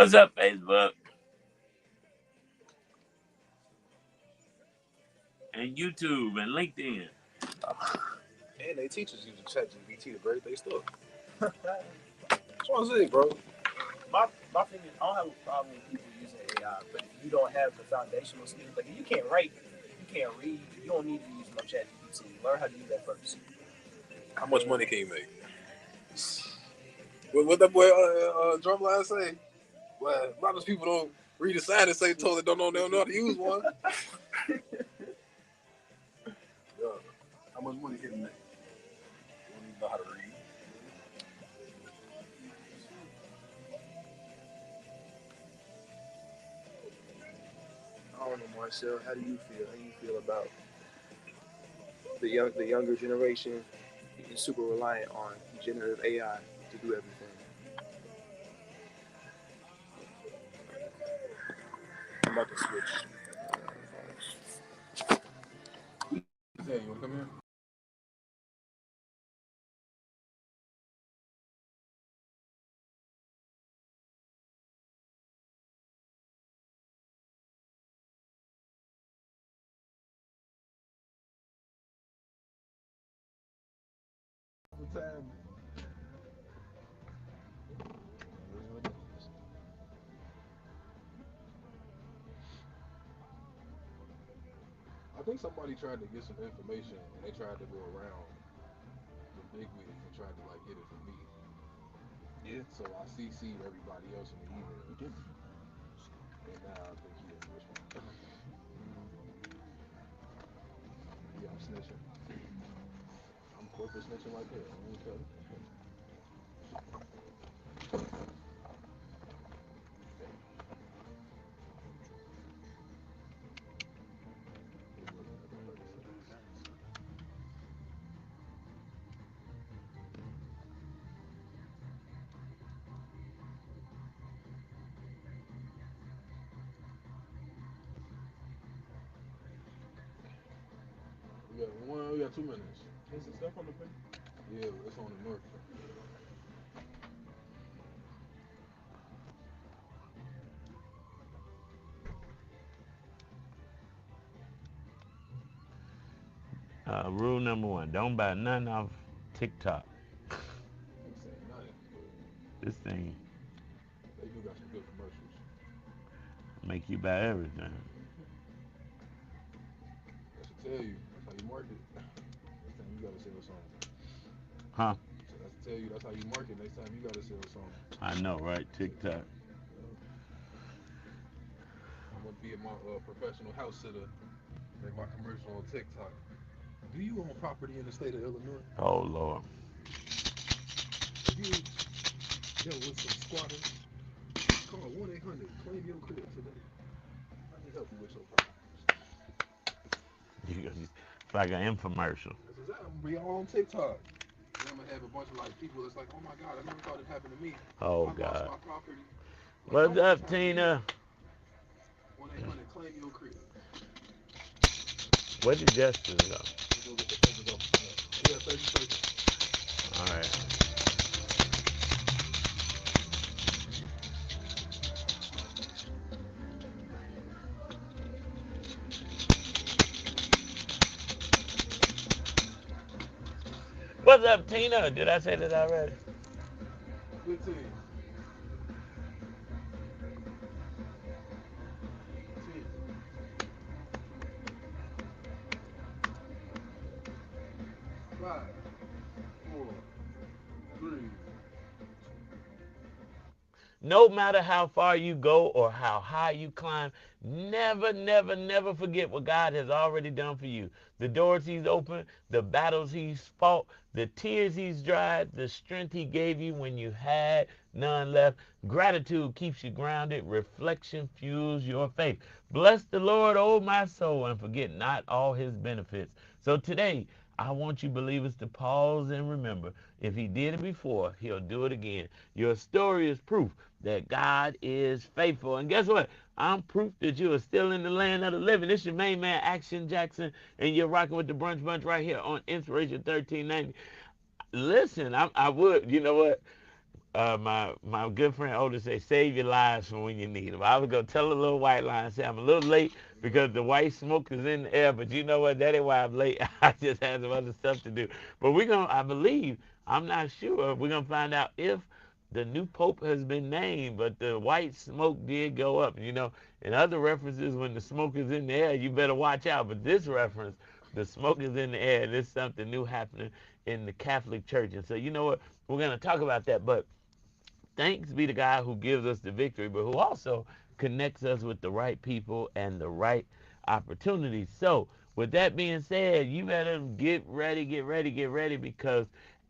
What's up, Facebook and YouTube and LinkedIn? And they teachers using ChatGPT to grade their stuff. That's what I say, bro. My thing is, I don't have a problem with people using AI, but if you don't have the foundational skills, like if you can't write, you can't read, you don't need to use no ChatGPT. Learn how to do that first. How much money can you make? What that boy Drumline say? Well, a lot of people don't read the sign and say totally don't know how to use one. Yeah. How much money can you make? You don't even know how to read. I don't know, Marcel. How do you feel? How do you feel about the younger generation being super reliant on generative AI to do everything? I'm about to switch. Hey, you wanna come here? Time. I think somebody tried to get some information and they tried to go around the big wigs and tried to like get it from me. Yeah. So I CC'd everybody else in the email. And now I think he didn't respond. Yeah, I'm snitching. I'm corporate snitching like hell. Okay. We got 2 minutes. Is the stuff on the print? Yeah, it's on the north. Rule number 1: don't buy none off TikTok. Ain't saying nothing. This thing They do got some good commercials. make you buy everything. I should tell you, that's how you market. Next time you gotta sell something. Huh? So that's to tell you, that's how you market. Next time you gotta sell something. I know, right? TikTok. I'm gonna be my professional house sitter. Make my commercial on TikTok. Do you own property in the state of Illinois? Oh Lord. Have you dealt with some squatters? Call 1-800. Claim your crib today. Let me help you with your problem. It's like an infomercial. That's exactly. I'm gonna be all on TikTok. And I'm gonna have a bunch of like people that's like, oh my God, I never thought it happened to me. Oh I lost God. my property. Like, What's don't let this up, happen to you. Tina? 1-800. Claim your crib. Where did Justice go? We'll go get the papers off. Yeah, 30 seconds. All right. What's up, Tina? Did I say that already? 15. 10. 5. 4. 3. No matter how far you go or how high you climb, never, never, never forget what God has already done for you. The doors He's opened, the battles He's fought, the tears He's dried, the strength He gave you when you had none left. Gratitude keeps you grounded. Reflection fuels your faith. Bless the Lord, oh my soul, and forget not all His benefits. So today, I want you believers to pause and remember, if He did it before, He'll do it again. Your story is proof that God is faithful. And guess what? I'm proof that you are still in the land of the living. This is your main man, Action Jackson, and you're rocking with the Brunch Bunch right here on Inspiration 1390. Listen, I would, you know what? my good friend Otis say, save your lives for when you need them. I was gonna tell a little white lie and say I'm a little late because the white smoke is in the air. But you know what? That ain't why I'm late. I just had some other stuff to do. But we're gonna, I believe, I'm not sure. We're gonna find out if the new pope has been named. But the white smoke did go up. You know, in other references, when the smoke is in the air, you better watch out. But this reference, the smoke is in the air. There's something new happening in the Catholic Church. And so you know what? We're gonna talk about that. But thanks be the God who gives us the victory, but who also connects us with the right people and the right opportunities. So, with that being said, you better get ready, get ready, get ready because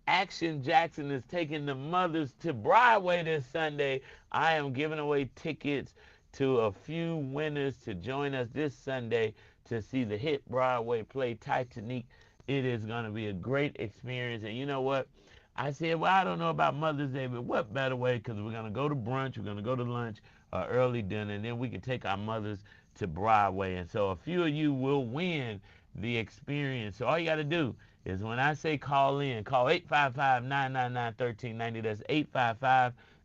Action Jackson is taking the mothers to Broadway this Sunday. I am giving away tickets to a few winners to join us this Sunday to see the hit Broadway play Titanic. It is going to be a great experience. And you know what? I said, well, I don't know about Mother's Day, but what better way? Because we're going to go to brunch, we're going to go to lunch, early dinner, and then we can take our mothers to Broadway. And so a few of you will win the experience. So all you got to do is when I say call in, call 855-999-1390. That's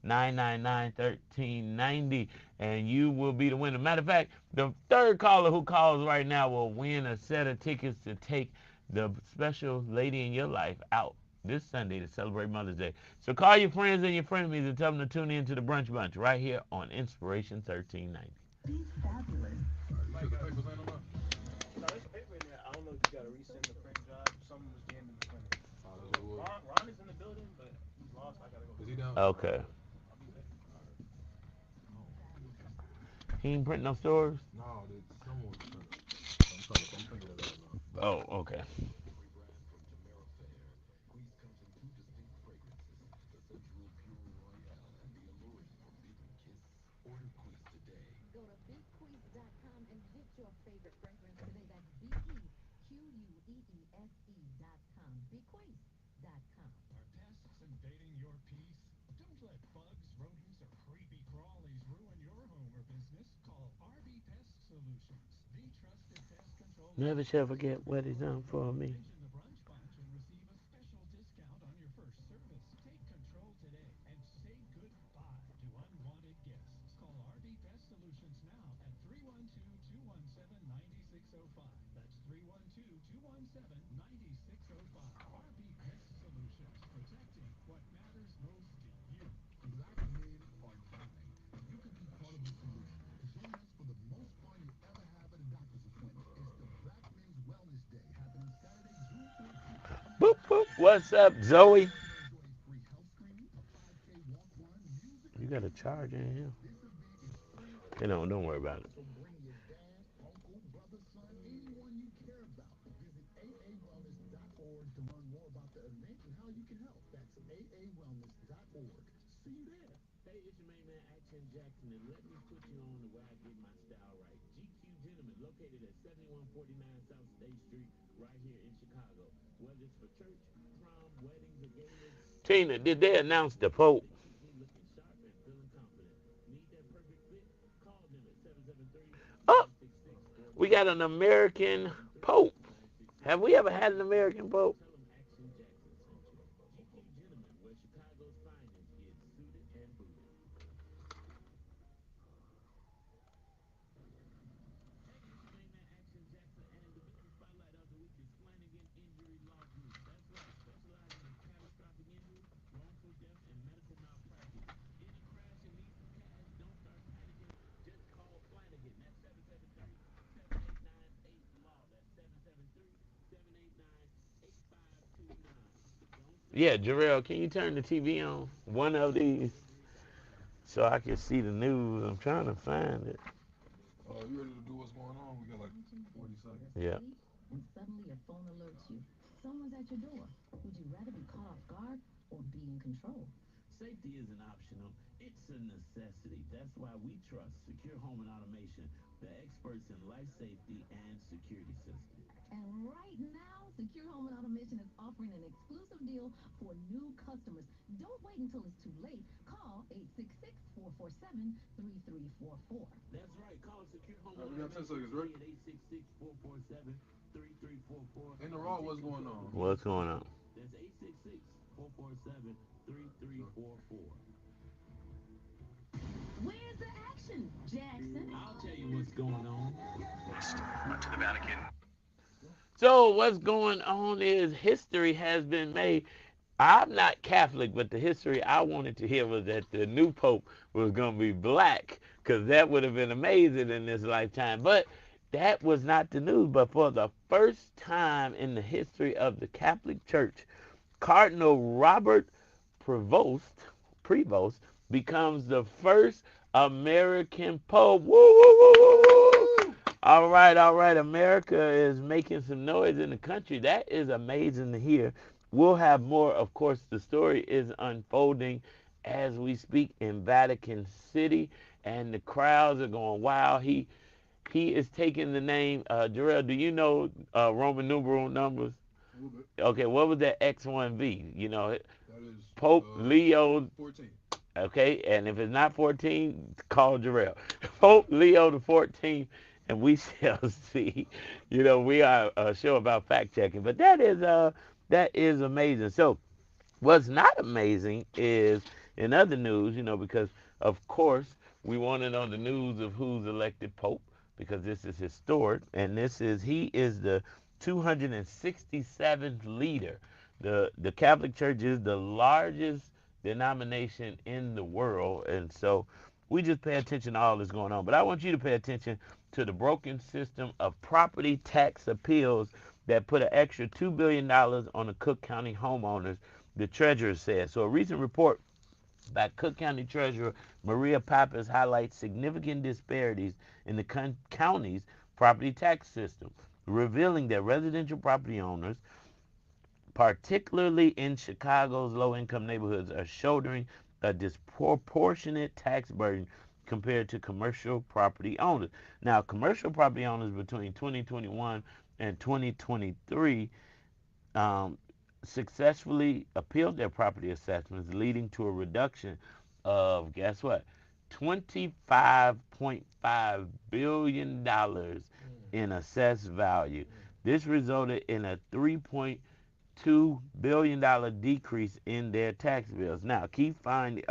855-999-1390. And you will be the winner. Matter of fact, the third caller who calls right now will win a set of tickets to take the special lady in your life out this Sunday to celebrate Mother's Day. So call your friends and your frenemies and tell them to tune in to the Brunch Bunch right here on Inspiration 1390. Be fabulous. You said the papers ain't on there? No, there's a paper in there. I don't know if you got to resend the print job. Something was jammed in the printer. Oh, that's what So it was. Ron is in the building, but he's lost. I gotta go Is get he him. down? All right. Okay. I'll be back. All right. Oh. He ain't printing no stores? No, someone was trying to. I'm thinking of that now. Oh, okay. Go to bequeeze.com and get your favorite fragrance today. That's BEQUEESE.com. Bequeeze.com. Are pests invading your peace? Don't let bugs, rodents, or creepy crawlies ruin your home or business. Call RB Pest Solutions, the trusted pest control Never shall experts. forget what he's done for me. Mention the Brunch Bunch and receive a special discount on your first service. Take control today and say goodbye to unwanted guests. Call RB Pest Solutions now at 312-217-9605. That's 312-217-9605. RB Pest Solutions, protecting what matters most to you. Black men are dying. You could be part of the solution. Join us for the most fun you'll ever have at a doctor's appointment. It's the Black Men's Wellness Day, happening Saturday, June 14th. Come Boop, by boop. and What's up, Zoe? enjoy free health screening, a 5K walk run, music, You got a charger in here? this event is free for You know, all. don't worry about it. So bring your dad, uncle, brother, son, anyone you care about. Visit aawellness.org to learn more about the event and how you can help. That's aawellness.org. See you there. Hey, it's your main man, Action Jackson, and let me put you on to where I get my style right. GQ Gentleman, located at 7149 South State Street, right here in Chicago. Whether it's for church, prom, weddings, or galas. Tina, did they announce the Pope? They keep me looking sharp and feeling confident. Need that perfect fit? Call them at 773 Oh, we got an American Pope. Have we ever had an American Pope? Tell them Action Jackson sent you. GQ Gentleman, where Chicago's finest get suited and booted. Hey, it's your main man Action Jackson, and the business spotlight of the week is Flanagan Injury Law Group. That's right, specializing in catastrophic injury, wrongful death, and medical malpractice. In a crash and need some cash, don't start panicking. Just call Flanagan. That's 773-789-8-LAW. That's 773-789-8529. Don't stop. Yeah, Jarrell, can you turn the TV on? One of these so I can see the news. I'm trying to find it. You ready to do what's going on? We got like 40 seconds. Yeah. And suddenly your phone alerts you. Someone's at your door. Would you rather be caught off guard or be in control? Safety isn't optional, it's a necessity. That's why we trust Secure Home and Automation, the experts in life safety and security systems. And right now, Secure Home and Automation is offering an exclusive deal for new customers. Don't wait until it's too late. Call 866-447-3344. That's right. Call Secure Home All and right, we got 10 seconds, Automation Rick. at 866-447-3344. In the raw, what's going on? What's going on? That's 866-447-3344. Where's the action, Jackson? I'll tell you what's going on. Went to the Vatican. So what's going on is history has been made. I'm not Catholic, but the history I wanted to hear was that the new pope was going to be black, because that would have been amazing in this lifetime. But that was not the news. But for the first time in the history of the Catholic Church, Cardinal Robert Prevost, Prevost becomes the first American pope. Woo, woo, woo, woo, woo. All right, all right. America is making some noise in the country. That is amazing to hear. We'll have more. Of course, the story is unfolding as we speak in Vatican City, and the crowds are going wild. He is taking the name. Jarrell, do you know Roman numeral numbers? A little bit. Okay, what was that X1V? That is Pope Leo. 14. Okay, and if it's not 14, call Jarrell. Pope Leo the 14th, and we shall see. We are a show about fact checking, but that is amazing. So what's not amazing is in other news, because of course we want to know the news of who's elected Pope, because this is historic, and he is the 267th leader. The Catholic Church is the largest denomination in the world, and so we just pay attention to all that's going on. But I want you to pay attention to the broken system of property tax appeals that put an extra $2 billion on the Cook County homeowners, the treasurer said. So a recent report by Cook County Treasurer Maria Pappas highlights significant disparities in the county's property tax system, revealing that residential property owners, particularly in Chicago's low-income neighborhoods, are shouldering a disproportionate tax burden compared to commercial property owners. Now, commercial property owners between 2021 and 2023 um, successfully appealed their property assessments, leading to a reduction of, guess what, $25.5 billion in assessed value. This resulted in a $3.2 billion decrease in their tax bills. Now, keep finding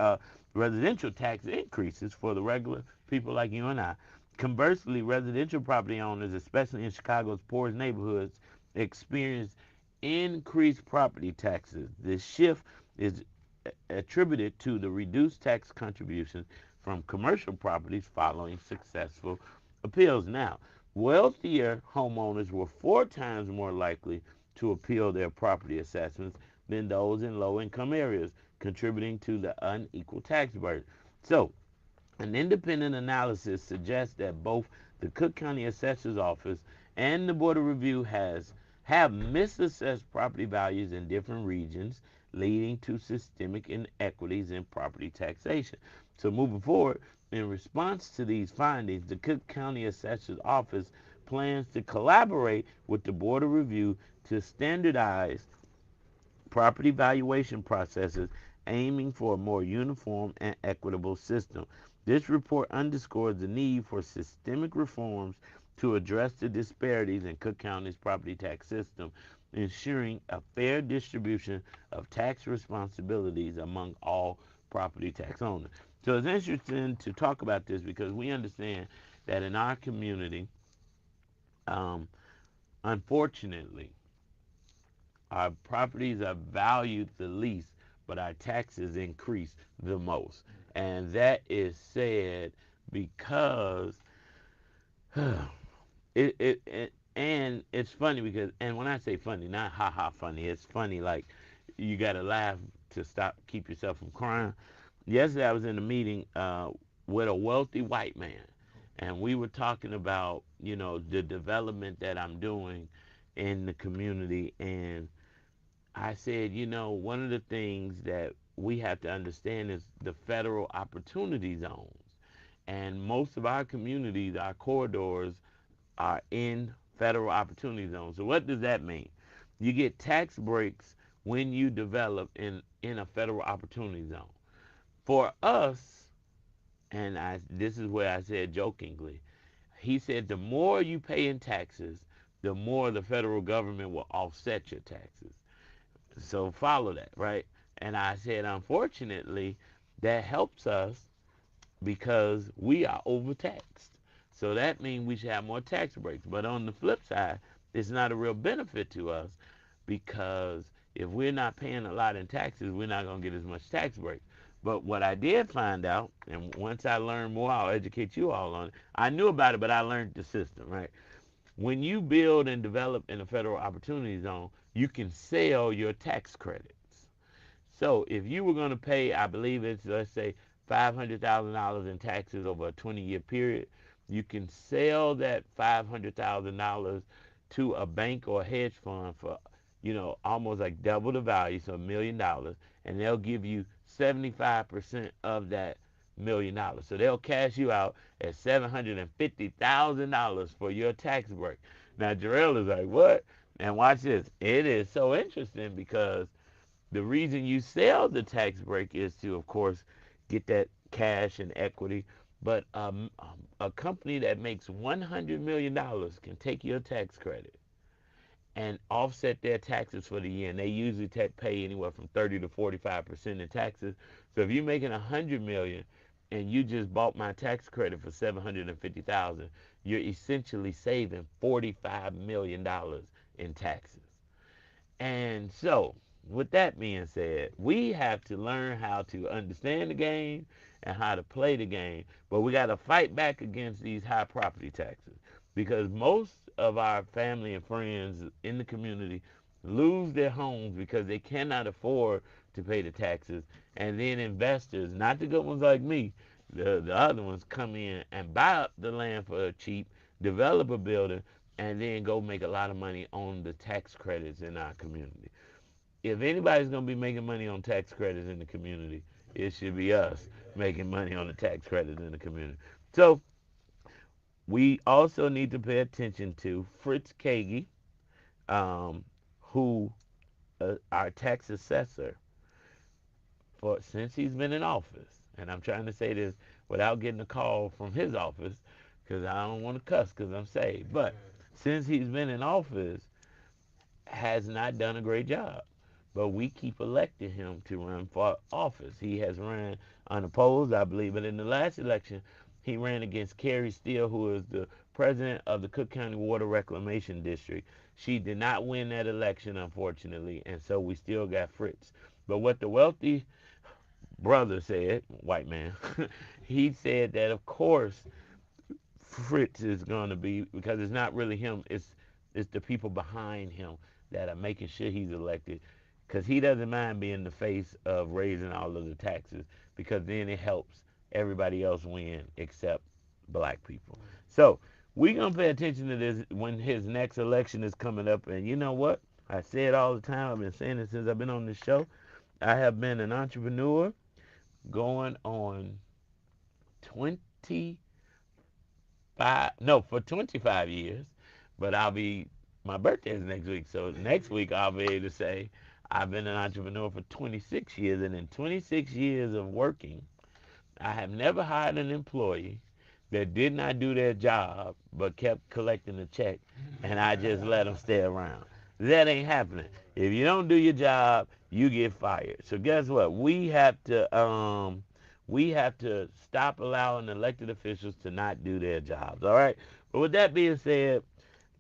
residential tax increases for the regular people like you and I. Conversely, residential property owners, especially in Chicago's poorest neighborhoods, experienced increased property taxes. This shift is attributed to the reduced tax contributions from commercial properties following successful appeals. Now, wealthier homeowners were 4 times more likely to appeal their property assessments than those in low income areas, contributing to the unequal tax burden. So, an independent analysis suggests that both the Cook County Assessor's Office and the Board of Review have misassessed property values in different regions, leading to systemic inequities in property taxation. So moving forward, in response to these findings, the Cook County Assessor's Office plans to collaborate with the Board of Review to standardize property valuation processes, aiming for a more uniform and equitable system. This report underscores the need for systemic reforms to address the disparities in Cook County's property tax system, ensuring a fair distribution of tax responsibilities among all property tax owners. So it's interesting to talk about this because we understand that in our community, um, unfortunately, our properties are valued the least, but our taxes increase the most. And that is said because and it's funny because, and when I say funny, not ha ha funny, it's funny like you got to laugh to keep yourself from crying. Yesterday I was in a meeting with a wealthy white man, and we were talking about, the development that I'm doing in the community. And I said, one of the things that we have to understand is the federal opportunity zones. And most of our communities, our corridors, are in federal opportunity zones. So what does that mean? You get tax breaks when you develop in a federal opportunity zone. For us, and this is where I said jokingly, he said the more you pay in taxes, the more the federal government will offset your taxes. So follow that, right? And I said, unfortunately, that helps us because we are overtaxed. So that means we should have more tax breaks. But on the flip side, it's not a real benefit to us because if we're not paying a lot in taxes, we're not going to get as much tax break. But what I did find out, and once I learn more, I'll educate you all on it. I knew about it, but I learned the system, right? When you build and develop in a federal opportunity zone, you can sell your tax credits. So if you were going to pay, I believe it's, let's say, $500,000 in taxes over a 20-year period, you can sell that $500,000 to a bank or a hedge fund for, almost like double the value, so $1 million, and they'll give you 75% of that $1 million. So they'll cash you out at $750,000 for your tax break. Now Jarrell is like, what? And watch this. It is so interesting because the reason you sell the tax break is to, of course, get that cash and equity. But a company that makes $100 million can take your tax credit and offset their taxes for the year. And they usually pay anywhere from 30 to 45% in taxes. So if you're making $100 million and you just bought my tax credit for $750,000, you're essentially saving $45 million in taxes. And so, with that being said, we have to learn how to understand the game and how to play the game. But we got to fight back against these high property taxes because most of our family and friends in the community lose their homes because they cannot afford to pay the taxes. And then investors, not the good ones like me, the other ones come in and buy up the land for cheap, develop a building, and then go make a lot of money on the tax credits in our community. If anybody's going to be making money on tax credits in the community, it should be us making money on the tax credits in the community. So we also need to pay attention to Fritz Kagi, um, who our tax assessor for since he's been in office. And I'm trying to say this without getting a call from his office because I don't want to cuss because I'm saved. But since he's been in office, has not done a great job. But we keep electing him to run for office. He has run unopposed, I believe, but in the last election, he ran against Carrie Steele, who is the president of the Cook County Water Reclamation District. She did not win that election, unfortunately, and so we still got Fritz. But what the wealthy brother said, white man, he said that, of course, Fritz is going to be because it's not really him. It's the people behind him that are making sure he's elected because he doesn't mind being the face of raising all of the taxes because then it helps everybody else win except black people. So we're going to pay attention to this when his next election is coming up. And you know what? I say it all the time. I've been saying it since I've been on this show. I have been an entrepreneur going on 25 no, for 25 years, but my birthday is next week. So next week I'll be able to say I've been an entrepreneur for 26 years. And in 26 years of working, I have never hired an employee that did not do their job but kept collecting the check and I just let them stay around. That ain't happening. If you don't do your job, you get fired. So guess what? We have to stop allowing elected officials to not do their jobs. All right. But with that being said,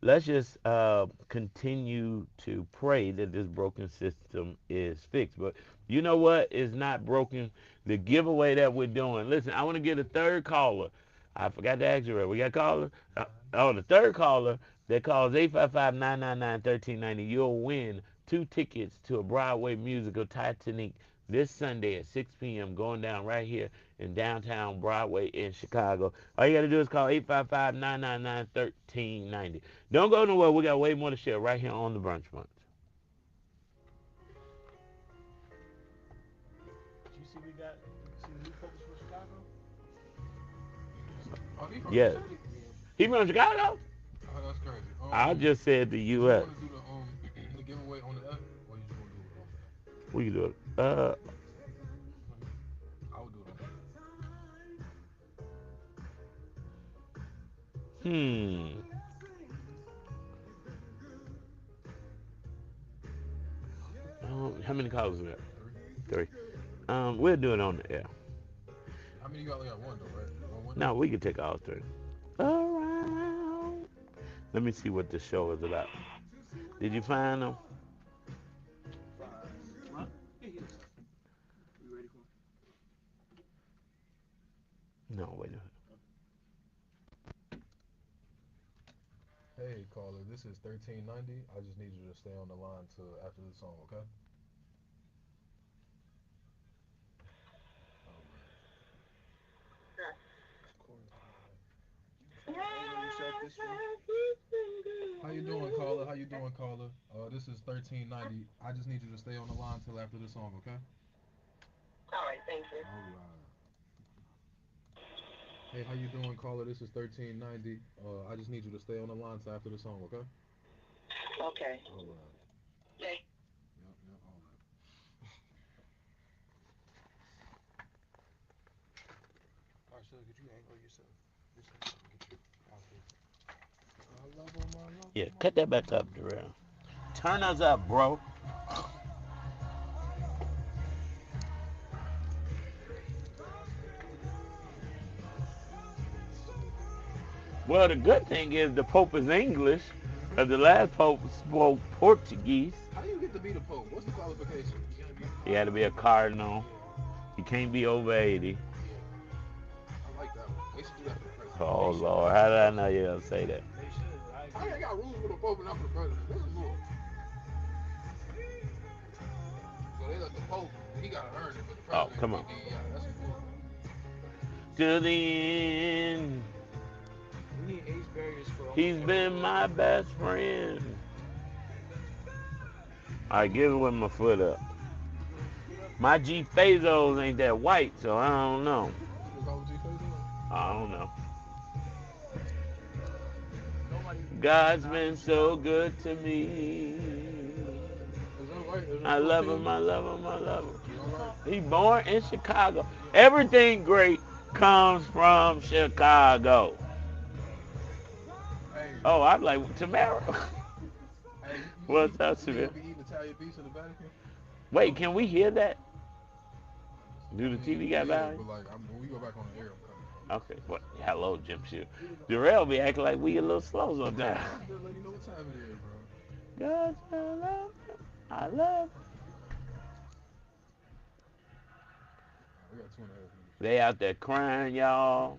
let's just continue to pray that this broken system is fixed. But you know what is not broken? The giveaway that we're doing. Listen, I want to get a third caller. I forgot to ask you, we got a caller? The third caller that calls 855-999-1390. You'll win 2 tickets to a Broadway musical, Titanic, this Sunday at 6 p.m. going down right here in downtown Broadway in Chicago. All you got to do is call 855-999-1390. Don't go nowhere. We got way more to share right here on the Brunch Bunch. You see, we got new folks from Chicago. Oh, he from the Yes. city? He from Chicago? Oh, that's crazy. I just said the Do you U.S. want to do the giveaway on the app, or you just want to do it off the app? We can do it. I would do it off the app. Hmm. How many callers we got? 3. Three. We'll do it on the air. I mean, you only got one though, right? One window. No, we can take all three. Around. Let me see what the show is about. Did you find them? Fine. What? Yeah, yeah. You ready for it? No, wait a minute. Hey, caller, this is 1390. I just need you to stay on the line till after the song, okay? All right. Quarantine. You can find the angle yourself this way. How you doing, caller? How you doing, caller? This is 1390. I just need you to stay on the line till after the song, okay? All right. Hey, how you doing, caller? This is 1390. I just need you to stay on the line till after the song, okay? All right. Yep, yep, all right. All right, so could you angle yourself this way so I can get you out here? I love him, I love Yeah, him, I cut that love back him. up, Darrell. Turn us up, bro. Well, the good thing is the Pope is English, because the last Pope spoke Portuguese. How do you get to be the Pope? What's the qualifications? You gotta be a He had to be a cardinal. cardinal. Yeah, He can't be over 80. yeah. I like that one. They should do that for the president. Oh, They should. Lord. How did I know you were going to say that? They should. I How they agree. got rules for the Pope and not for the president? This is more. So they let the Pope, he got to earn it, but the Oh, president can come be on. DEI. That's some bull. To the end. We need age barriers for He's been my homosexuality. best friend. I give it with my foot up. Foot up. My G Fazos ain't that white, so I don't know. You gonna call him G Fazo? I don't know. Nobody God's been so acknowledges good to me. Is that right? Is that I for love Tim? him, I love him, I love him. Is that right? He born in Chicago. Yeah. Everything great comes from Chicago. Hey, Oh, I'm like, Tamara. hey, What's up, you Samir? gonna be eating Italian beefs in the Vatican? Wait, can we hear that? I Do the mean, TV got yeah, value? but like, when we go back on the air, I'm coming. Okay, what? Hello, Jim Shoe. Darrell be acting like we a little slow sometimes. I'm just letting you know what time it is, bro. God, I love him. I love him. We got 2.5 minutes. They out there crying, y'all.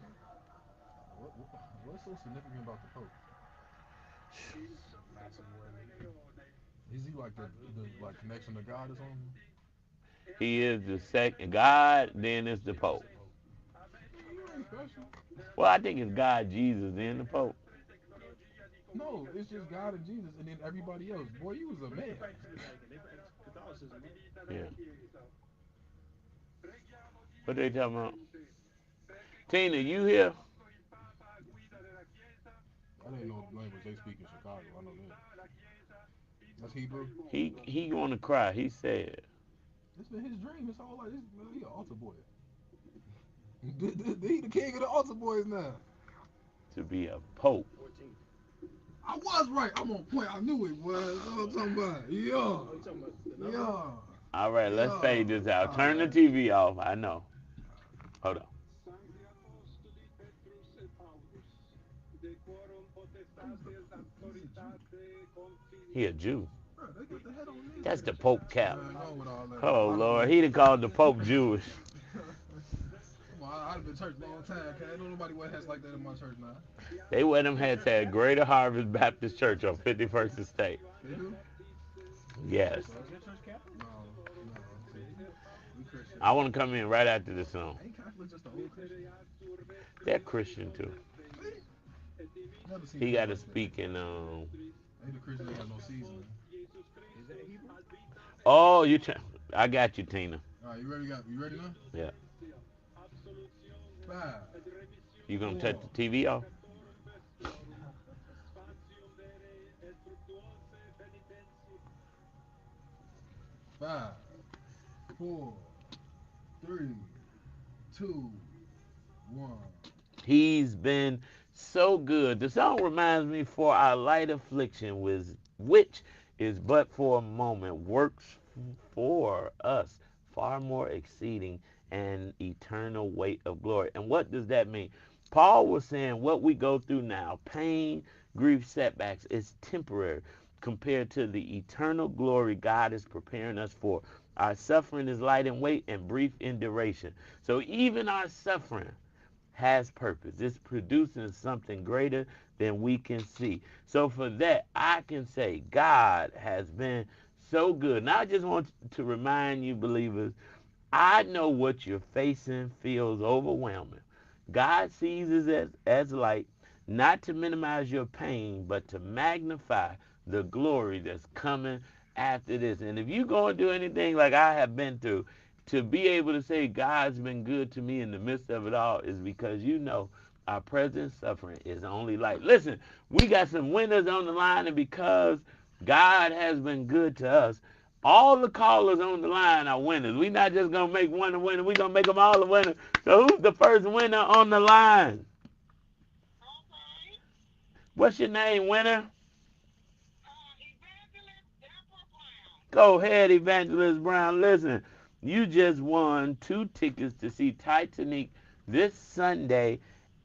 What's so significant about the Pope? He's a massive word. Is he like the like connection to God or something? He is the second God, then it's the Then it's Pope. the Pope. He ain't special. Well, I think it's God, Jesus, then the Pope. No, it's just God and Jesus, and then everybody else. Boy, you was a man. They practice Catholicism, right? Yeah. What they talking about? Tina, you here? I didn't know the language they speak in Chicago. I know that. That's Hebrew. He gonna cry. He said It's been his dream his whole life. He an altar boy. He the king of the altar boys now. to be a Pope. 14th. I was right. I'm on point. I knew it was. That's what I'm talking about. Yeah. Oh, you talking about the number? Yeah. All right, let's Yeah. fade this out. All Turn the right. TV off. I know. Hold on. He's a Jew. He a Jew. Bro, they got the head on me. That's the Pope cap. Man, go with all that. Oh I'd have Lord, been. he done called the Pope Jewish. Come on, I'd have been church a long time. Okay, ain't nobody wear hats like that in my church now. They wear them hats at Greater Harvest Baptist Church on 51st Estate. They do? Yes. Is your church Catholic? No, no. See, we Christian. I want to come in right after this song. Ain't Catholic just the old Christian? They're Christian too. See? Never seen He nothing got to like that. speak in Ain't the Christian ain't got no seasoning. Is that Hebrew? Oh, I got you, Tina. All right, you ready? You ready now? Yeah. 5, You gonna 4, touch the TV off? 5, 4, 3, 2, 1. He's been so good. The song reminds me, for our light affliction, which is but for a moment, works for us far more exceeding and eternal weight of glory. And what does that mean? Paul was saying what we go through now, pain, grief, setbacks, is temporary compared to the eternal glory God is preparing us for. Our suffering is light in weight and brief in duration. So even our suffering has purpose. It's producing something greater than we can see. So for that, I can say God has been so good. Now I just want to remind you, believers, I know what you're facing feels overwhelming. God sees it as light, not to minimize your pain, but to magnify the glory that's coming after this. And if you're going through anything like I have been through, to be able to say God's been good to me in the midst of it all is because you know our present suffering is only light. Listen, we got some winners on the line, and because God has been good to us, all the callers on the line are winners. We're not just going to make one a winner. We're going to make them all a winner. So who's the first winner on the line? What's your name, winner? Go ahead, Evangelist Brown. Listen, you just won 2 tickets to see Titanic this Sunday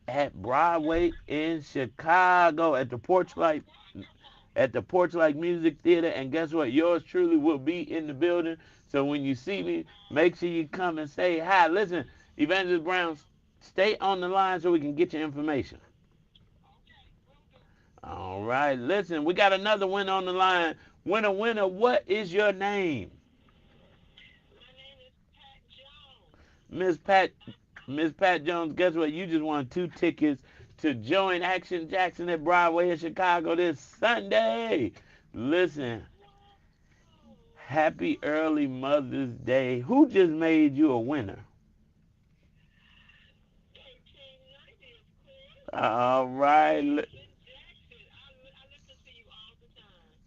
at Broadway in Chicago at the Porchlight Music Theater. And guess what? Yours truly will be in the building. So when you see me, make sure you come and say hi. Listen, Evangelist Brown, stay on the line so we can get your information. All right. Listen, we got another winner on the line. Winner, winner, what is your name? Miss Pat, Miss Pat Jones, guess what? You just won 2 tickets to join Action Jackson at Broadway in Chicago this Sunday. Listen, happy early Mother's Day. Who just made you a winner? All right.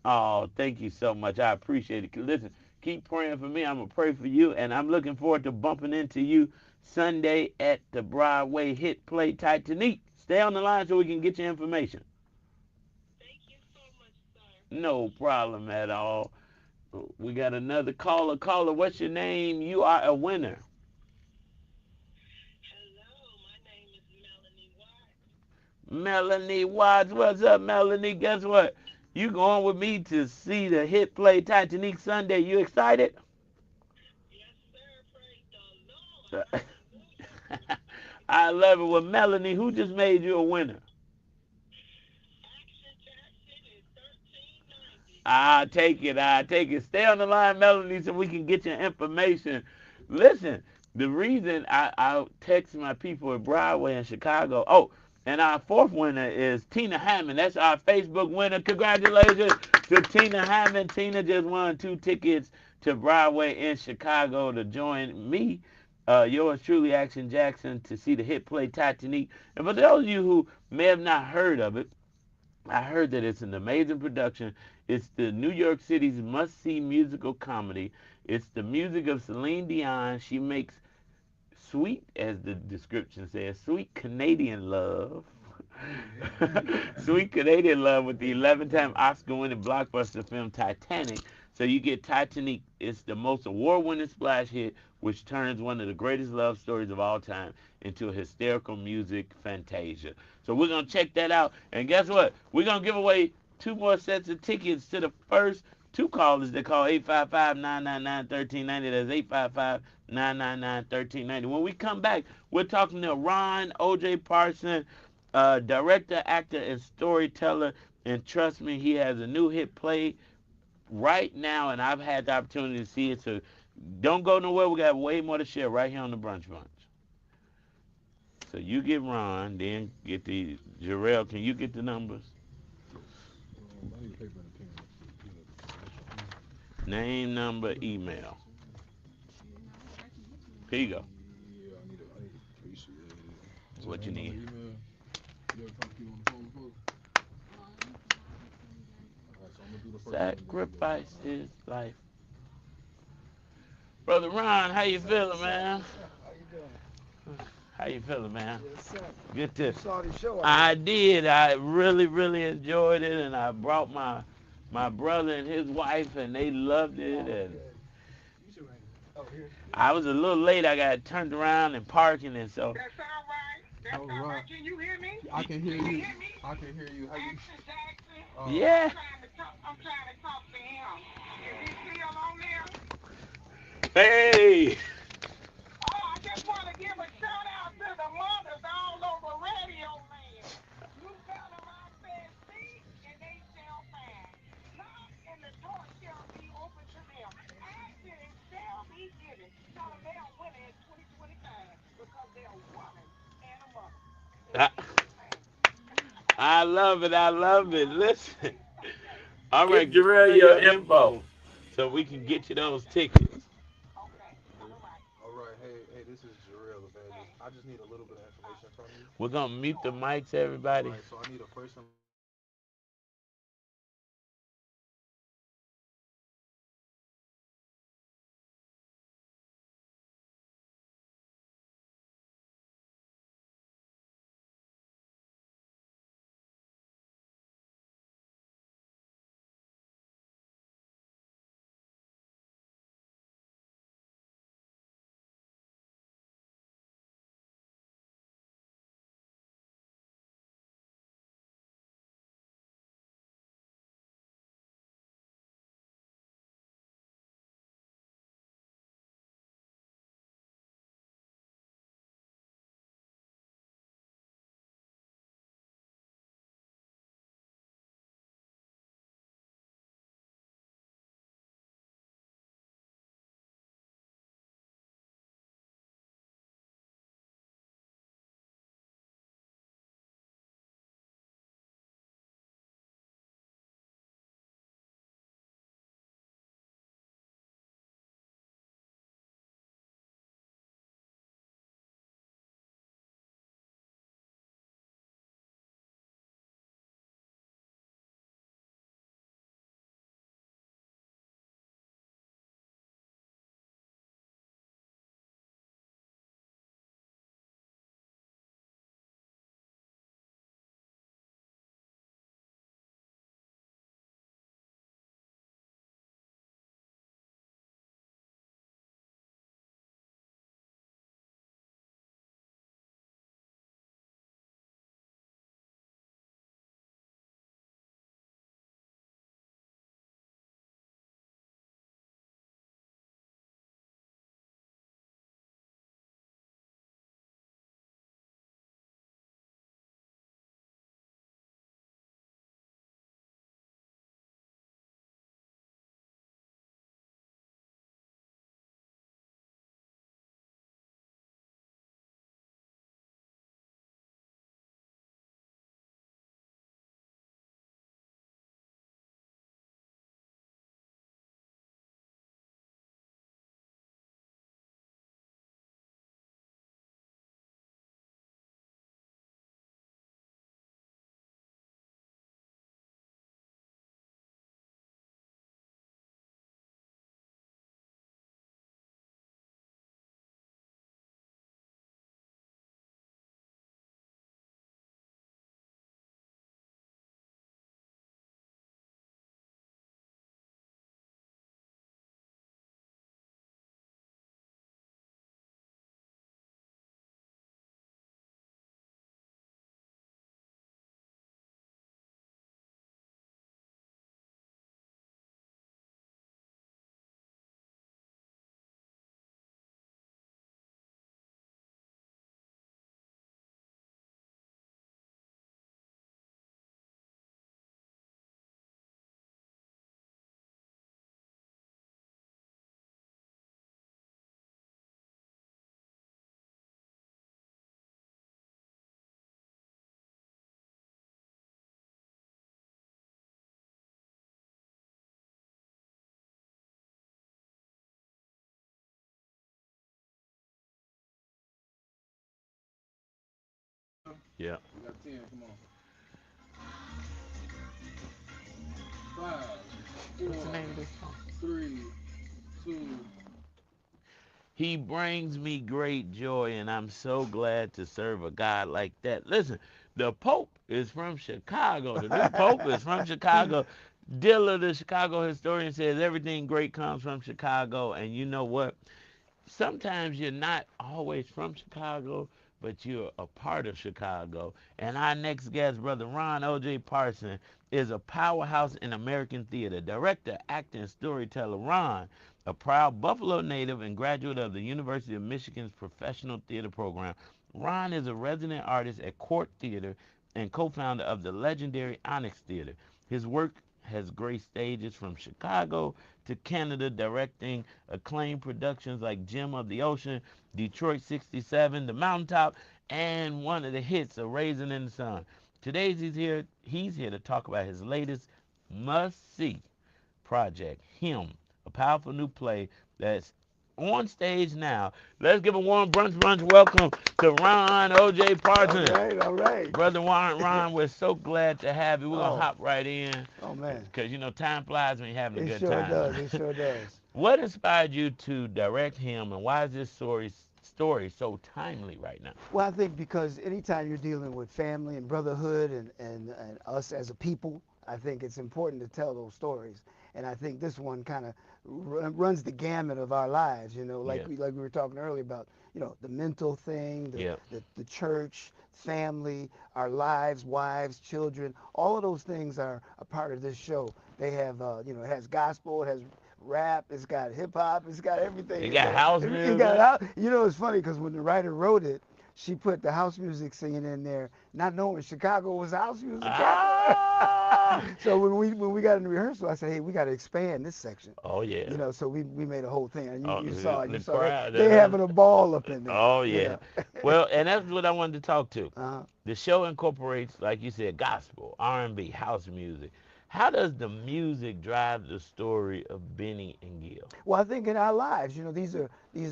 Oh, thank you so much. I appreciate it. Listen, keep praying for me. I'm going to pray for you, and I'm looking forward to bumping into you Sunday at the Broadway hit play Titanic. Stay on the line so we can get your information. No problem at all. We got another caller. Caller, what's your name? You are a winner. Melanie Watts. What's up, Melanie? Guess what? You going with me to see the hit play Titanic Sunday. You excited? I love it. Well, Melanie, who just made you a winner? I take it. I take it. Stay on the line, Melanie, so we can get your information. Listen, the reason I text my people at Broadway in Chicago. Oh, and our 4th winner is Tina Hammond. That's our Facebook winner. Congratulations to Tina Hammond. Tina just won 2 tickets to Broadway in Chicago to join me, yours truly, Action Jackson, to see the hit play Titanic. And for those of you who may have not heard of it, I heard that it's an amazing production. It's the New York City's must-see musical comedy. It's the music of Celine Dion. She makes sweet, as the description says, sweet Canadian love. Sweet Canadian love with the 11-time Oscar-winning blockbuster film Titanic. So you get Titanic. It's the most award-winning splash hit, which turns one of the greatest love stories of all time into a hysterical music fantasia. So we're going to check that out. And guess what? We're going to give away 2 more sets of tickets to the first 2 callers that call 855-999-1390. That's 855-999-1390. When we come back, we're talking to Ron O.J. Parson, director, actor, and storyteller. And trust me, he has a new hit play right now, and I've had the opportunity to see it. So don't go nowhere. We got way more to share right here on the Brunch Bunch. So you get Ron, then get the Jarrell. Can you get the numbers? Name, number, email. Here you go. Yeah, I need a piece of What you need. You ever talk to you on the phone before? Alright, so I'm gonna do the first one. Sacrifice his life. Brother Ron, how you feeling, man? How you doing? How you feeling, man? Yes, sir. Good You to. saw the show. I did. I really, really enjoyed it, and I brought my brother and his wife, and they loved it. And Oh, here. I was a little late. I got turned around and parking, and so That's all right. That's All all right. right. Can you hear me? I can hear Can you you. hear me? I can hear you. How you? Action Jackson. Yeah. I'm yeah. trying to talk. I'm trying to talk to him. Is he still on there? Hey. Oh, I just want to give a shout out to the mothers all over Radio Land. You tell them I said, seek and they shall find. Knock and the door shall be open to them. Ask and it shall be given. Tell them they are winning in 2025 because they're a woman and a mother. In I, Jesus' name. I love it. I love it. Listen. All right, Give give Jarrell her your your info. info so we can get you those tickets. Okay. All right. All right. Hey, this is Jarrell Evangelist. Hey. I just need a little bit of information from you. We're gonna mute the mics, All everybody. right. So I need a first and last name, email, Yeah. we got 10. Come on. 5, What's the 4, name of this song? 3, 2. He brings me great joy, and I'm so glad to serve a God like that. Listen, the Pope is from Chicago. The new Pope is from Chicago. Dilla, the Chicago historian, says everything great comes from Chicago. And you know what? sometimes you're not always from Chicago, but you're a part of Chicago. And our next guest, Brother Ron O.J. Parson, is a powerhouse in American theater. Director, actor, and storyteller Ron, a proud Buffalo native and graduate of the University of Michigan's Professional Theater Program. Ron is a resident artist at Court Theater and co-founder of the legendary Onyx Theater. His work has graced stages from Chicago to Canada, directing acclaimed productions like Gem of the Ocean, Detroit 67, The Mountaintop, and one of the hits, A Raisin in the Sun. Today he's here to talk about his latest must-see project, Him, a powerful new play that's on stage now. Let's give a warm brunch welcome to Ron O.J. All Parson. right, all right. Brother Ron, we're so glad to have you. We're going to Oh, hop right in oh man. because, time flies when you're having a It good sure time. does. It sure does. What inspired you to direct Him, and why is this story so timely right now? Well, I think because anytime you're dealing with family and brotherhood and us as a people, I think it's important to tell those stories. And I think this one kind of runs the gamut of our lives, Yeah, like we were talking earlier about, the mental thing, yeah, the church, family, our lives, wives, children, all of those things are a part of this show. They have, it has gospel, it has rap, it's got hip hop, it's got everything. you got house It's got music. out. It's funny because when the writer wrote it, she put the house music singing in there, not knowing Chicago was a house music capital. Ah, So when we got in the rehearsal, I said, hey, we got to expand this section. oh yeah, So we made a whole thing, and oh, you saw it. the You saw they crowd. they having a ball up in there. Oh You yeah. know. Well, and that's what I wanted to talk to. uh, The show incorporates, like you said, gospel, R&B, house music. How does the music drive the story of Benny and Gil? Well, I think in our lives, these are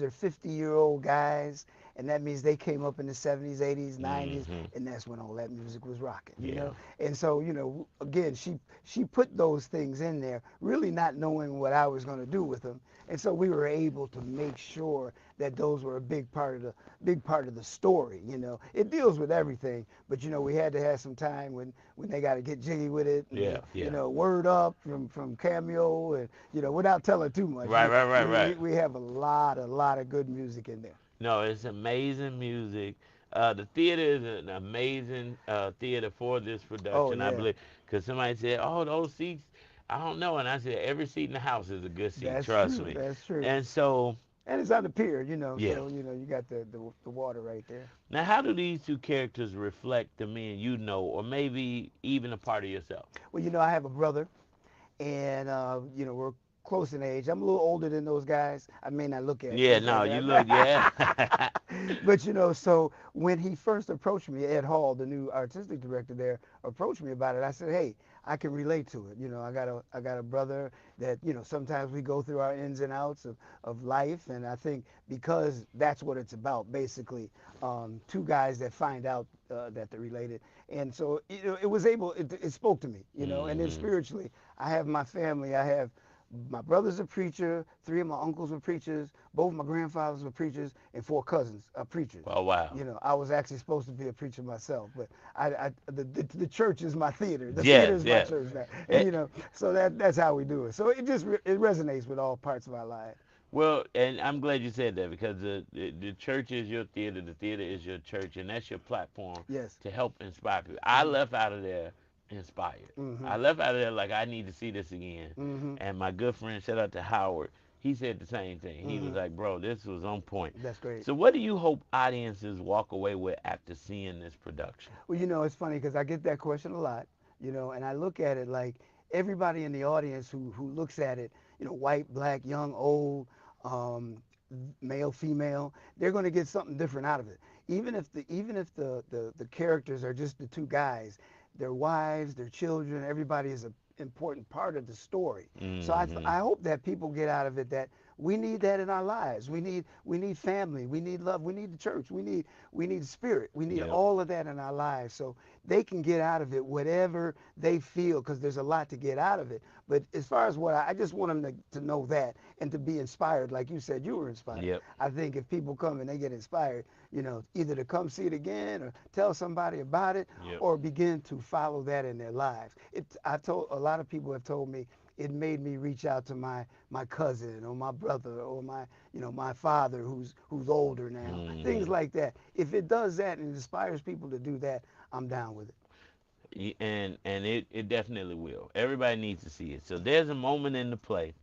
50-year-old guys, and that means they came up in the 70s, 80s, 90s, Hmm. and that's when all that music was rocking. Yeah. And so, again, she put those things in there, really not knowing what I was going to do with them, and so we were able to make sure that those were a big part of the story. It deals with everything, but we had to have some time when they got to get jiggy with it, and Yeah. Yeah. word up from Cameo, and without telling too much. Right. Right. Right. We, Right. we have a lot of good music in there. No, it's amazing music. The theater is an amazing theater for this Oh production, I yeah, believe. Because somebody said, "Oh, those seats." I don't know, and I said, "Every seat in the house is a good seat. that's Trust true. me." That's true. And so, And it's on the pier, yeah. so you got the water right there. Now, how do these two characters reflect the men you know, or maybe even a part of yourself? Well, I have a brother, and we're close in age. I'm a little older than those guys. I may not Yeah, look no, like you look, that. yeah. But so when he first approached me, Ed Hall, the new artistic director there, approached me about it. I said, hey, I can relate to it. I got a brother that sometimes we go through our ins and outs of life, and I think because that's what it's about, basically, two guys that find out that they're related, and so it spoke to me, and then Hmm. spiritually, I have my family, I have. My brother's a preacher. Three of my uncles were preachers. Both of my grandfathers were preachers, and four cousins are preachers. Oh, wow. I was actually supposed to be a preacher myself, but the church is my theater. The theater Yes, is my yes. church now, Eh, and so that's how we do it. So it resonates with all parts of our life. Well, and I'm glad you said that because the church is your the theater is your church, and that's your platform Yes. to help inspire people. I Mhm. left out of there inspired. I Mhm. left out of there like I need to see this again. Mhm. And my good friend, shout out to Howard, he said the same thing. He was Mhm. like, bro, this was on point. That's great. So, what do you hope audiences walk away with after seeing this production? Well, it's funny because I get that question a lot, and I look at it like everybody in the audience who looks at it, white, black, young, old, um, male, female, they're going to get something different out of it. Even if the characters are just the two guys, their wives, their children, everybody is an important part of the story. So Hmm. I hope that people get out of it that we need that in our lives. We need family. We need love. We need the church. We need spirit. We need Yep. all of that in our lives so they can get out of it whatever they feel because there's a lot to get out of it. But as far as I just want them to know that and to be inspired, like you said, you were inspired. Yep. I think if people come and they get inspired, either to come see it again or tell somebody about it Yep. or begin to follow that in their lives. I told a lot of people have told me it made me reach out to my cousin or my brother or my father who's older now. Things Hmm. like that. If it does that and inspires people to do that, I'm down with it. And it definitely will. Everybody needs to see it. So there's a moment in the play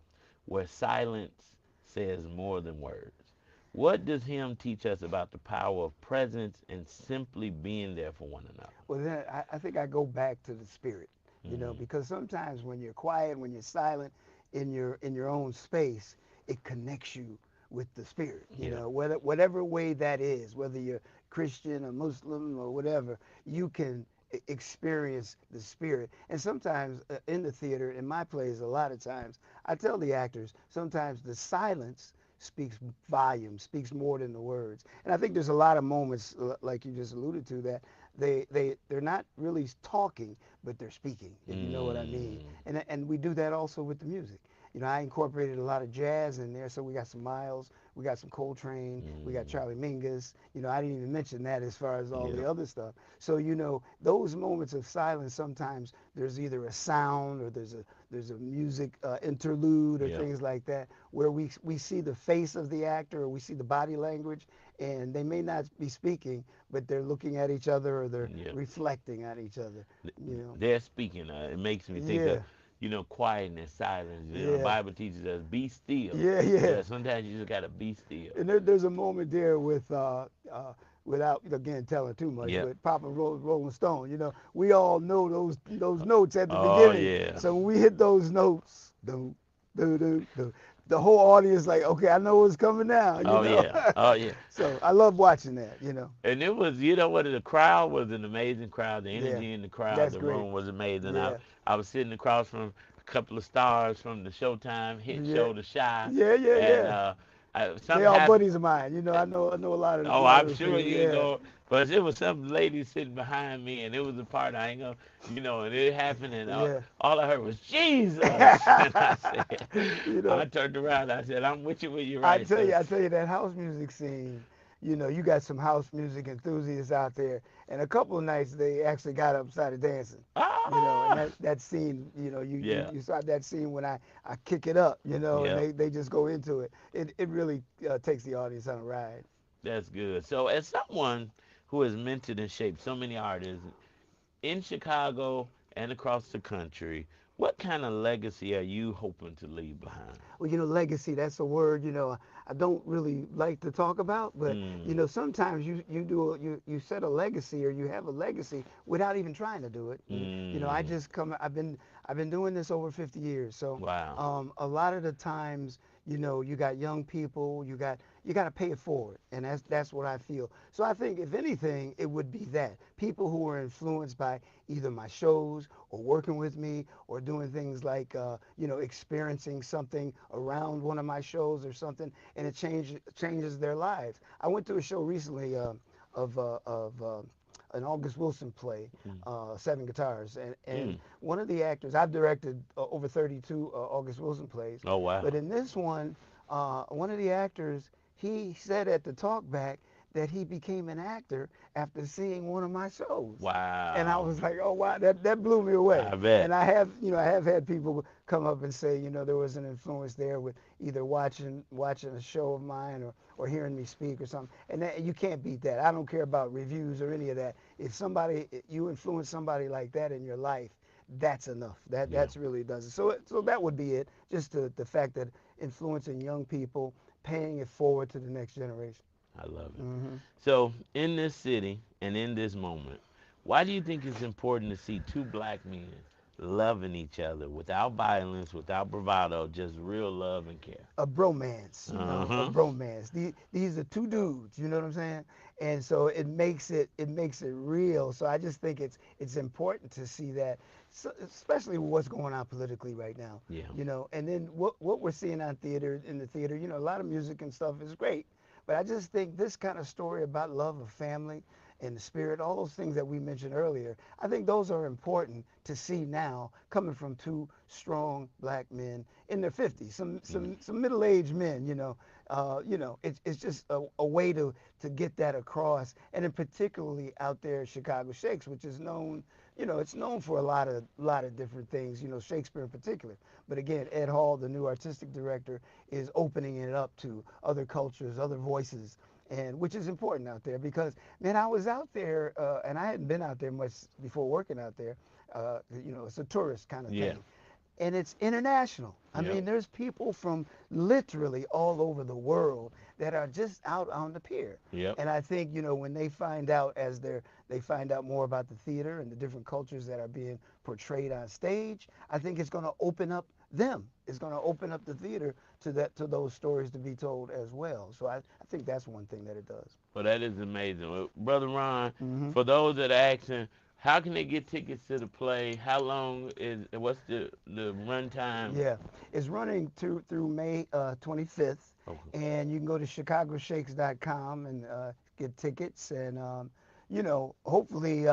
where silence says more than words. What does him teach us about the power of presence and simply being there for one another? Well, then I think I go back to the spirit, Mm, because sometimes when you're quiet, when you're silent in your own space, it connects you with the spirit. yeah. Whatever way that is, whether you're Christian or Muslim or whatever, you can experience the spirit. And sometimes in the theater, in my plays, a lot of times, I tell the actors, sometimes the silence speaks volume, speaks more than the words. And I think there's a lot of moments, like you just alluded to, that they're not really talking, but they're speaking, if you know what I mean. Mm, And we do that also with the music. I incorporated a lot of jazz in there, so we got some Miles, we got some Coltrane, we got mm, Charlie Mingus. I didn't even mention that as far as all yeah. the other stuff. So those moments of silence, sometimes there's either a sound or there's a music interlude or Yeah. things like that, where we see the face of the actor or we see the body language, and they may not be speaking, but they're looking at each other or they're Yeah. reflecting on each other. They're speaking. It makes me think of, Yeah, quietness, silence. The yeah, Bible teaches us, be still. yeah, yeah. Yeah, sometimes you just got to be still. And there's a moment there with without again telling too much, Yep. but Papa Rolling Stone. We all know those notes at the Oh, beginning. yeah. So when we hit those notes, the whole audience like, okay, I know what's coming now. Oh, yeah. Oh, yeah. So I love watching that. And it was, you know what, the crowd was an amazing crowd. The Yeah, energy in the crowd, that's the great. room was amazing. Yeah, I was sitting across from a couple of stars from the Showtime hit yeah, show, The Shy, yeah, yeah, and yeah. They something all happened. buddies of mine. I know a lot of a Oh, lot I'm of the sure people. you Yeah, know, but it was some lady sitting behind me, and it was a part I ain't gonna, and it happened, and yeah. all I heard was Jesus, and I said, you I know, turned around, I said, I'm with you when you're I right, tell sis. you, I tell you that house music scene. You got some house music enthusiasts out there, and a couple of nights they actually got up and started dancing. And Ah, that scene, you, you yeah, you saw that scene when I kick it up, and yeah. they just go into it. It really takes the audience on a ride. That's good. So, as someone who has mentored and shaped so many artists in Chicago and across the country, what kind of legacy are you hoping to leave behind? Well, legacy, that's a word, I don't really like to talk about, but Mm, sometimes you set a legacy or you have a legacy without even trying to do it. And I mm, just come I've been doing this over 50 years. So wow. a lot of the times, you got young people, you got to pay it forward, and that's what I feel. So I think if anything, it would be that people who are influenced by either my shows or working with me or doing things like experiencing something around one of my shows or something, and it changes their lives. I went to a show recently of an August Wilson play, Mm, Seven Guitars, and mm. one of the actors, I've directed over 32 August Wilson plays, Oh, but wow. in this one of the actors, he said at the talkback that he became an actor after seeing one of my shows. And I Wow. was like, oh wow, that blew me away. I bet. And I have had people come up and say, there was an influence there with either watching a show of mine or hearing me speak or something. And you can't beat that. I don't care about reviews or any of that. If you influence somebody like that in your life, that's enough. Yeah, That's really does it. So that would be it. Just the fact that influencing young people, paying it forward to the next generation. I love it. Hmm. So, in this city and in this moment, why do you think it's important to see two black men loving each other without violence, without bravado, just real love and care? A bromance, Uh a huh. bromance. These are two dudes, you know what I'm saying? And so it makes it real. So I just think it's important to see that, so, especially with what's going on politically right now, Yeah. And then what we're seeing on theater in the theater, a lot of music and stuff is great, but I just think this kind of story about love of family and the spirit, all those things that we mentioned earlier, I think those are important to see now coming from two strong black men in their 50s, some Mm. some some middle-aged men, it's just a way to get that across, and then particularly out there at Chicago Shakes, which is known it's known for a lot of different things, Shakespeare in particular. But again, Ed Hall, the new artistic director, is opening it up to other cultures, other voices, and which is important out there because, man, I was out there, and I hadn't been out there much before working out there. It's a tourist kind of Yeah. thing, and it's international. I Yep. mean, there's people from literally all over the world that are just out on the pier. Yep. And I think, when they find out they find out more about the theater and the different cultures that are being portrayed on stage, I think it's going to open up them. It's going to open up the theater to those stories to be told as well. So I think that's one thing that it does. Well, that is amazing. Well, Brother Ron, Hmm. for those that are asking, how can they get tickets to the play? How long what's the run time? Yeah, it's running through May 25th, Okay. and you can go to chicagoshakes.com and get tickets, and hopefully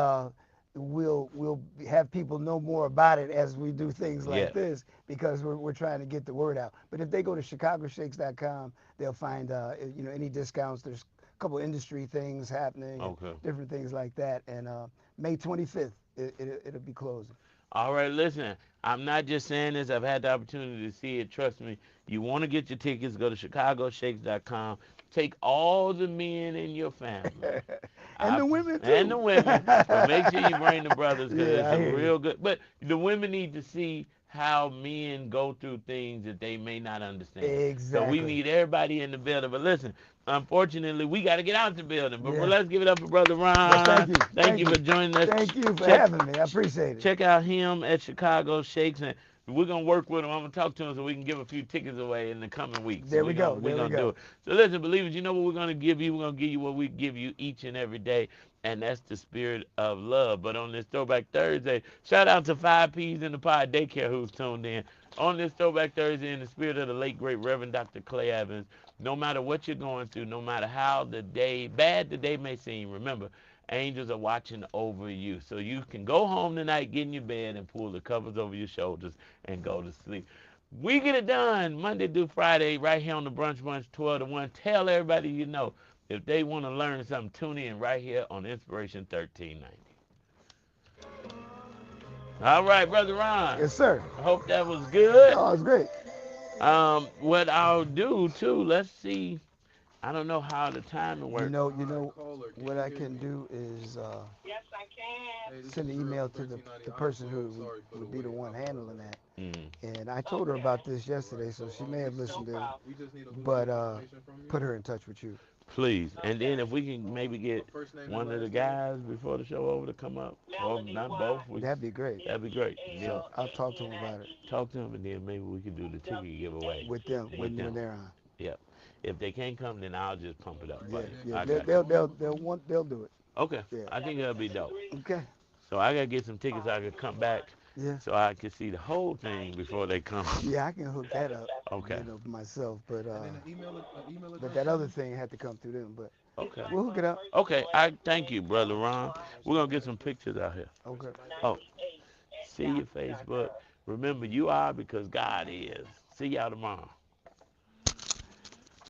we'll have people know more about it as we do things like Yes. this because we're trying to get the word out. But if they go to chicagoshakes.com, they'll find any discounts. There's a couple industry things happening and Okay. different things like that, and May 25th it'll be closing. All right, listen. I'm not just saying this. I've had the opportunity to see it. Trust me. You want to get your tickets, go to chicagoshakes.com. Take all the men in your family. And the women And the too. women, but make sure you bring the brothers because Yeah, it's I a hear you. real good. But the women need to see how men go through things that they may not understand. So we Exactly. need everybody in the building. But listen, unfortunately, we got to get out the building. But Yeah. let's give it up for Brother Well, Ron. thank you. Thank Thank you you. for joining us. Thank you for Check having me. I appreciate it. check out him at Chicago Shakes, and we're gonna work with him. I'm gonna talk to him so we can give a few tickets away in the coming weeks. So There we go. we're There we gonna do go. it. So listen, believers, you know what we're gonna give you? We're gonna give you what we give you each and every day, and that's the spirit of love. But on this Throwback Thursday, shout out to Five P's in the Pod Daycare who's tuned in. On this Throwback Thursday, in the spirit of the late great Reverend Dr. Clay Evans, no matter what you're going through, no matter how bad the day may seem, remember angels are watching over you. So you can go home tonight, get in your bed, and pull the covers over your shoulders and go to sleep. We get it done Monday through Friday right here on the Brunch Bunch 12 to 1. Tell everybody you know. If they want to learn something, tune in right here on Inspiration 1390. All right, Brother Ron. Yes, sir. I hope that was good. Oh, it's great. What I'll do too, let's see. I don't know how the timing You works. know, All right, caller, can what you I hear can me? do is Hey, this send is an Trill email from to the, 1390. the I'm person so who sorry for the would be the wait. I one handling apologize. that. Mm. And I told her about this All right, yesterday, so so she may have listened in, we just need a little bit but of information from you. put her in touch with you. Please. And then if we can maybe A get first name and one of the last name. guys before the show over to come up, or not both, That'd be great. that'd be great. Then So I'll talk to them about it talk to them, and then maybe we could do the ticket giveaway with them with when them. they're on. Yep. If they can't come, then I'll just pump it up All right, for Yeah, you. and then yeah. can I you got let you. Tony know? They'll do it. Okay. Yeah. I think that'll be dope. Okay. So I gotta get some tickets. So I could come back Yeah. so I can see the whole thing before they come. Yeah, I can hook that up, Okay. myself, but And then an email address that from other you. thing had to come through them. But Okay. we'll hook it up. Okay. I thank you, brother Ron. We're gonna get some pictures out here. Okay. Oh, see your Facebook. Remember, you are because God is. See y'all tomorrow.